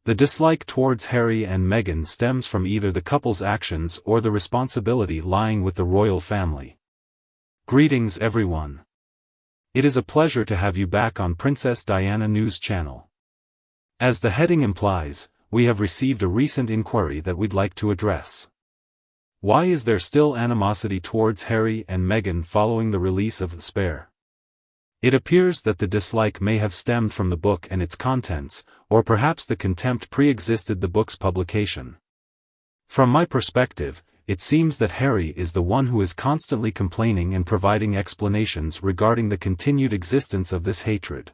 The dislike towards Harry and Meghan stems from either the couple's actions or the responsibility lying with the royal family. Greetings everyone. It is a pleasure to have you back on Princess Diana News Channel. As the heading implies, we have received a recent inquiry that we'd like to address. Why is there still animosity towards Harry and Meghan following the release of Spare? It appears that the dislike may have stemmed from the book and its contents, or perhaps the contempt pre-existed the book's publication. From my perspective, it seems that Harry is the one who is constantly complaining and providing explanations regarding the continued existence of this hatred.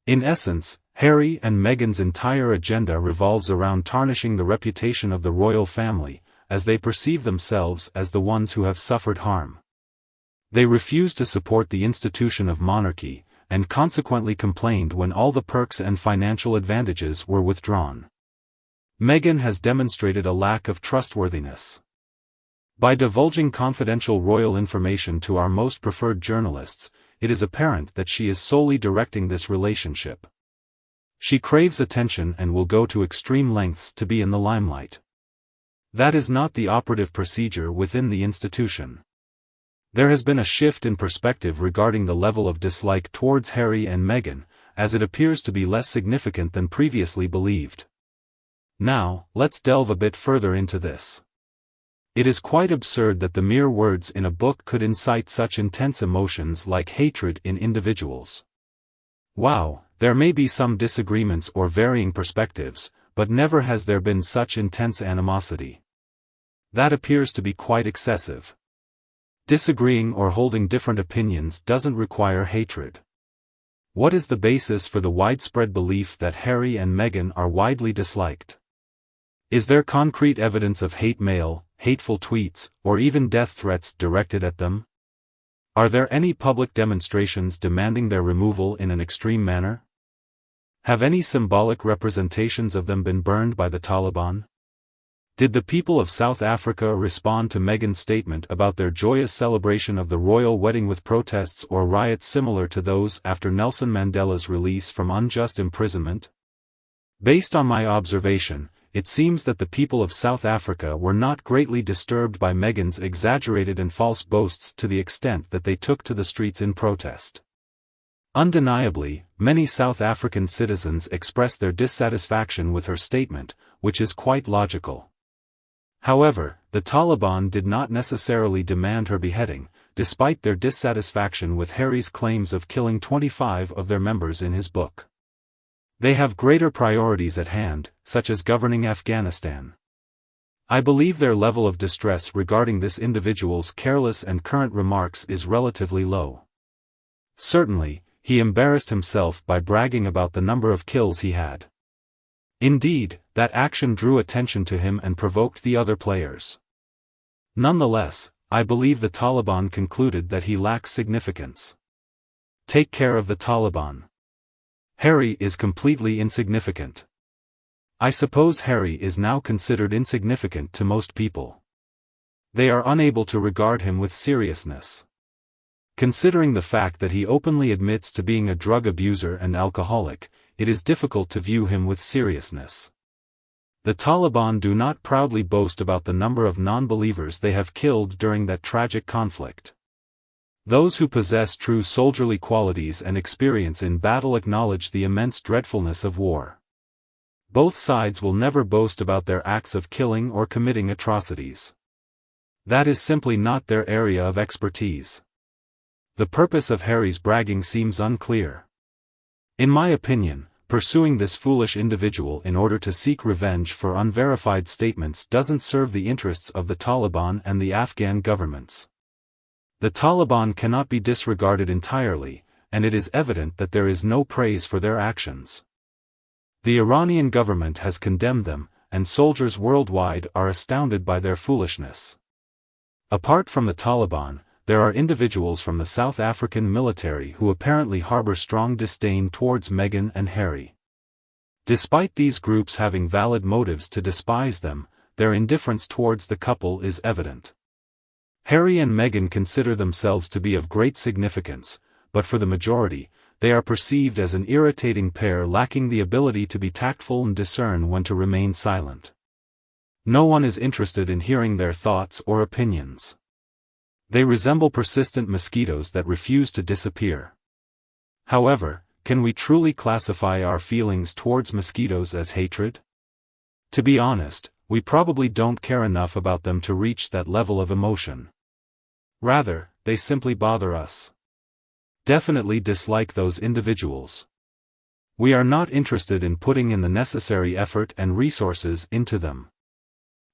In essence, Harry and Meghan's entire agenda revolves around tarnishing the reputation of the royal family, as they perceive themselves as the ones who have suffered harm. They refused to support the institution of monarchy, and consequently complained when all the perks and financial advantages were withdrawn. Meghan has demonstrated a lack of trustworthiness. By divulging confidential royal information to our most preferred journalists, it is apparent that she is solely directing this relationship. She craves attention and will go to extreme lengths to be in the limelight. That is not the operative procedure within the institution. There has been a shift in perspective regarding the level of dislike towards Harry and Meghan, as it appears to be less significant than previously believed. Now, let's delve a bit further into this. It is quite absurd that the mere words in a book could incite such intense emotions like hatred in individuals. Wow, there may be some disagreements or varying perspectives, but never has there been such intense animosity. That appears to be quite excessive. Disagreeing or holding different opinions doesn't require hatred. What is the basis for the widespread belief that Harry and Meghan are widely disliked? Is there concrete evidence of hate mail, hateful tweets, or even death threats directed at them? Are there any public demonstrations demanding their removal in an extreme manner? Have any symbolic representations of them been burned by the Taliban? Did the people of South Africa respond to Meghan's statement about their joyous celebration of the royal wedding with protests or riots similar to those after Nelson Mandela's release from unjust imprisonment? Based on my observation, it seems that the people of South Africa were not greatly disturbed by Meghan's exaggerated and false boasts to the extent that they took to the streets in protest. Undeniably, many South African citizens expressed their dissatisfaction with her statement, which is quite logical. However, the Taliban did not necessarily demand her beheading, despite their dissatisfaction with Harry's claims of killing 25 of their members in his book. They have greater priorities at hand, such as governing Afghanistan. I believe their level of distress regarding this individual's careless and current remarks is relatively low. Certainly, he embarrassed himself by bragging about the number of kills he had. Indeed, that action drew attention to him and provoked the other players. Nonetheless, I believe the Taliban concluded that he lacks significance. Take care of the Taliban. Harry is completely insignificant. I suppose Harry is now considered insignificant to most people. They are unable to regard him with seriousness. Considering the fact that he openly admits to being a drug abuser and alcoholic, it is difficult to view him with seriousness. The Taliban do not proudly boast about the number of non-believers they have killed during that tragic conflict. Those who possess true soldierly qualities and experience in battle acknowledge the immense dreadfulness of war. Both sides will never boast about their acts of killing or committing atrocities. That is simply not their area of expertise. The purpose of Harry's bragging seems unclear. In my opinion, pursuing this foolish individual in order to seek revenge for unverified statements doesn't serve the interests of the Taliban and the Afghan governments. The Taliban cannot be disregarded entirely, and it is evident that there is no praise for their actions. The Iranian government has condemned them, and soldiers worldwide are astounded by their foolishness. Apart from the Taliban, there are individuals from the South African military who apparently harbor strong disdain towards Meghan and Harry. Despite these groups having valid motives to despise them, their indifference towards the couple is evident. Harry and Meghan consider themselves to be of great significance, but for the majority, they are perceived as an irritating pair lacking the ability to be tactful and discern when to remain silent. No one is interested in hearing their thoughts or opinions. They resemble persistent mosquitoes that refuse to disappear. However, can we truly classify our feelings towards mosquitoes as hatred? To be honest, we probably don't care enough about them to reach that level of emotion. Rather, they simply bother us. Definitely dislike those individuals. We are not interested in putting in the necessary effort and resources into them.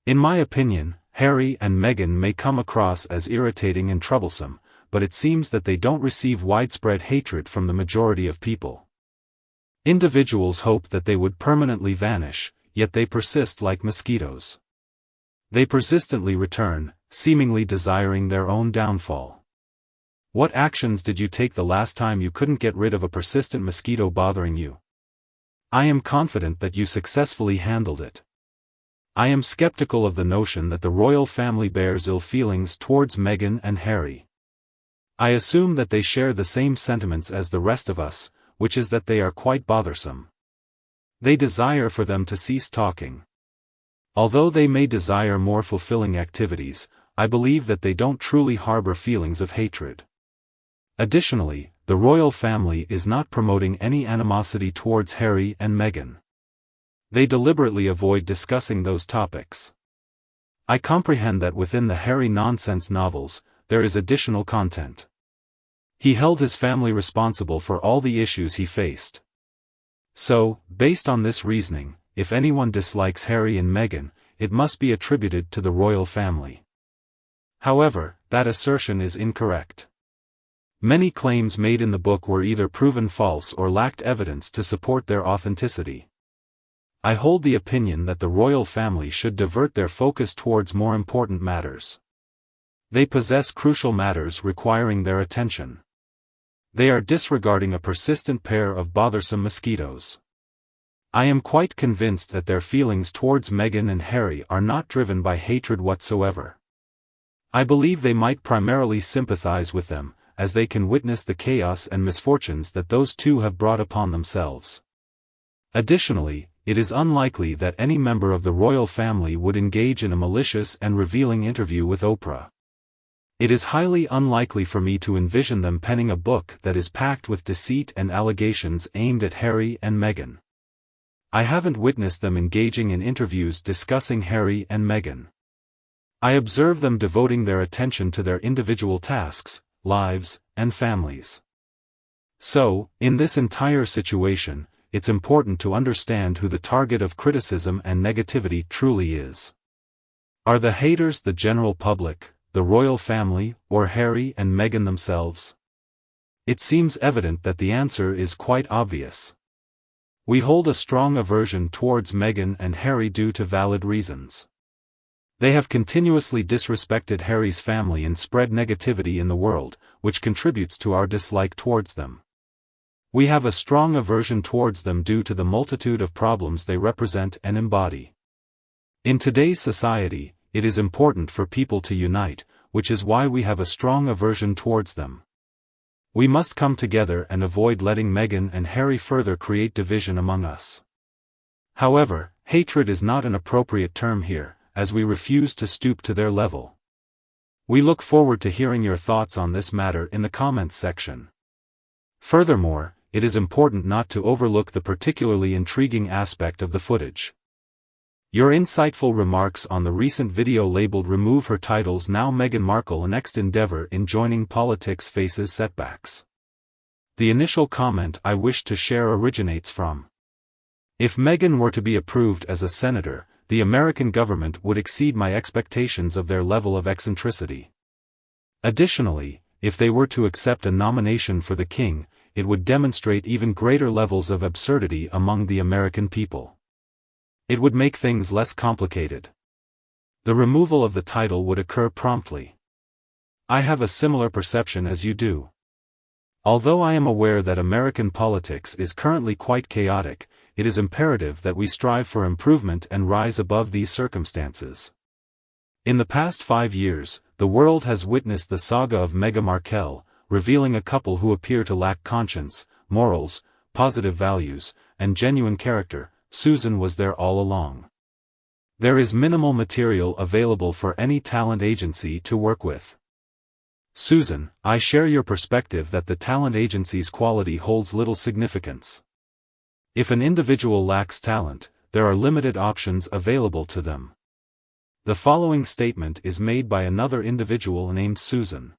In my opinion, Harry and Meghan may come across as irritating and troublesome, but it seems that they don't receive widespread hatred from the majority of people. Individuals hope that they would permanently vanish, yet they persist like mosquitoes. They persistently return, seemingly desiring their own downfall. What actions did you take the last time you couldn't get rid of a persistent mosquito bothering you? I am confident that you successfully handled it. I am skeptical of the notion that the royal family bears ill feelings towards Meghan and Harry. I assume that they share the same sentiments as the rest of us, which is that they are quite bothersome. They desire for them to cease talking. Although they may desire more fulfilling activities, I believe that they don't truly harbor feelings of hatred. Additionally, the royal family is not promoting any animosity towards Harry and Meghan. They deliberately avoid discussing those topics. I comprehend that within the Harry nonsense novels, there is additional content. He held his family responsible for all the issues he faced. So, based on this reasoning, if anyone dislikes Harry and Meghan, it must be attributed to the royal family. However, that assertion is incorrect. Many claims made in the book were either proven false or lacked evidence to support their authenticity. I hold the opinion that the royal family should divert their focus towards more important matters. They possess crucial matters requiring their attention. They are disregarding a persistent pair of bothersome mosquitoes. I am quite convinced that their feelings towards Meghan and Harry are not driven by hatred whatsoever. I believe they might primarily sympathize with them, as they can witness the chaos and misfortunes that those two have brought upon themselves. Additionally, it is unlikely that any member of the royal family would engage in a malicious and revealing interview with Oprah. It is highly unlikely for me to envision them penning a book that is packed with deceit and allegations aimed at Harry and Meghan. I haven't witnessed them engaging in interviews discussing Harry and Meghan. I observe them devoting their attention to their individual tasks, lives, and families. So, in this entire situation, it's important to understand who the target of criticism and negativity truly is. Are the haters the general public, the royal family, or Harry and Meghan themselves? It seems evident that the answer is quite obvious. We hold a strong aversion towards Meghan and Harry due to valid reasons. They have continuously disrespected Harry's family and spread negativity in the world, which contributes to our dislike towards them. We have a strong aversion towards them due to the multitude of problems they represent and embody. In today's society, it is important for people to unite, which is why we have a strong aversion towards them. We must come together and avoid letting Meghan and Harry further create division among us. However, hatred is not an appropriate term here, as we refuse to stoop to their level. We look forward to hearing your thoughts on this matter in the comments section. Furthermore, it is important not to overlook the particularly intriguing aspect of the footage. Your insightful remarks on the recent video labeled "Remove her titles now Meghan Markle's next endeavor in joining politics faces setbacks." The initial comment I wish to share originates from: if Meghan were to be approved as a senator, the American government would exceed my expectations of their level of eccentricity. Additionally, if they were to accept a nomination for the king, it would demonstrate even greater levels of absurdity among the American people. It would make things less complicated. The removal of the title would occur promptly. I have a similar perception as you do. Although I am aware that American politics is currently quite chaotic, it is imperative that we strive for improvement and rise above these circumstances. In the past 5 years, the world has witnessed the saga of Meghan Markle, revealing a couple who appear to lack conscience, morals, positive values, and genuine character, Susan was there all along. There is minimal material available for any talent agency to work with. Susan, I share your perspective that the talent agency's quality holds little significance. If an individual lacks talent, there are limited options available to them. The following statement is made by another individual named Susan.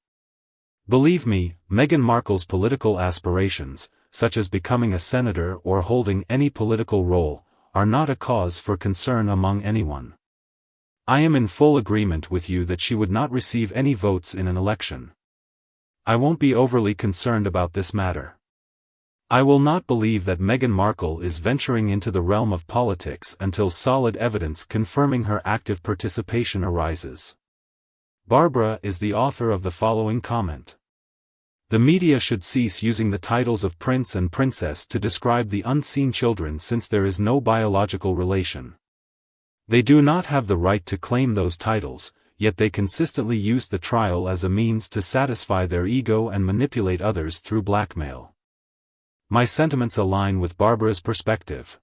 Believe me, Meghan Markle's political aspirations, such as becoming a senator or holding any political role, are not a cause for concern among anyone. I am in full agreement with you that she would not receive any votes in an election. I won't be overly concerned about this matter. I will not believe that Meghan Markle is venturing into the realm of politics until solid evidence confirming her active participation arises. Barbara is the author of the following comment. The media should cease using the titles of prince and princess to describe the unseen children since there is no biological relation. They do not have the right to claim those titles, yet they consistently use the trial as a means to satisfy their ego and manipulate others through blackmail. My sentiments align with Barbara's perspective.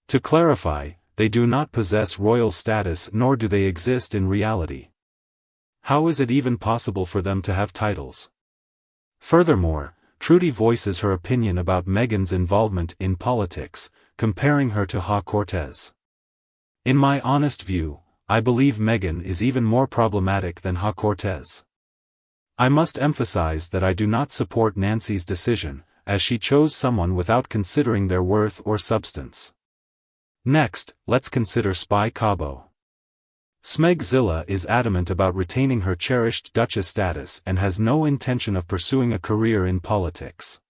To clarify, they do not possess royal status nor do they exist in reality. How is it even possible for them to have titles? Furthermore, Trudy voices her opinion about Meghan's involvement in politics, comparing her to Ha Cortez. In my honest view, I believe Meghan is even more problematic than Ha Cortez. I must emphasize that I do not support Nancy's decision, as she chose someone without considering their worth or substance. Next, let's consider Spy Cabo. Smegzilla is adamant about retaining her cherished Duchess status and has no intention of pursuing a career in politics.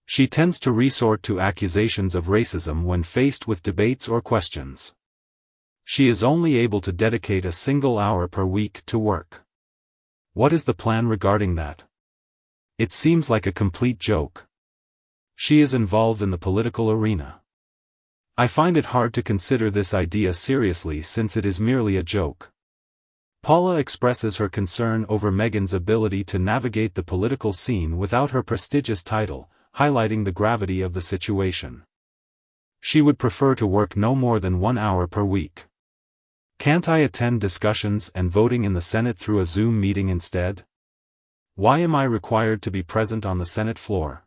She tends to resort to accusations of racism when faced with debates or questions. She is only able to dedicate a single hour per week to work. What is the plan regarding that? It seems like a complete joke. She is involved in the political arena. I find it hard to consider this idea seriously since it is merely a joke. Paula expresses her concern over Meghan's ability to navigate the political scene without her prestigious title, highlighting the gravity of the situation. She would prefer to work no more than 1 hour per week. Can't I attend discussions and voting in the Senate through a Zoom meeting instead? Why am I required to be present on the Senate floor?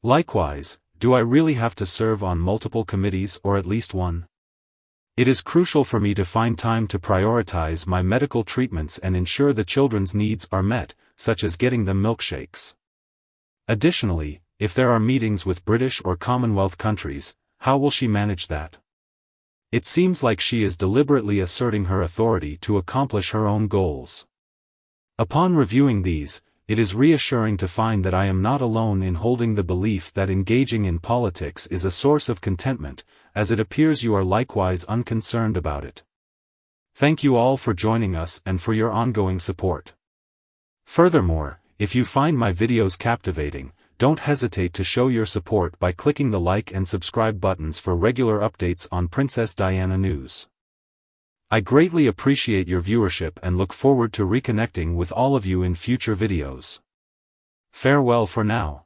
Likewise, do I really have to serve on multiple committees or at least one? It is crucial for me to find time to prioritize my medical treatments and ensure the children's needs are met, such as getting them milkshakes. Additionally, if there are meetings with British or Commonwealth countries, how will she manage that? It seems like she is deliberately asserting her authority to accomplish her own goals. Upon reviewing these, it is reassuring to find that I am not alone in holding the belief that engaging in politics is a source of contentment, as it appears you are likewise unconcerned about it. Thank you all for joining us and for your ongoing support. Furthermore, if you find my videos captivating, don't hesitate to show your support by clicking the like and subscribe buttons for regular updates on Princess Diana news. I greatly appreciate your viewership and look forward to reconnecting with all of you in future videos. Farewell for now.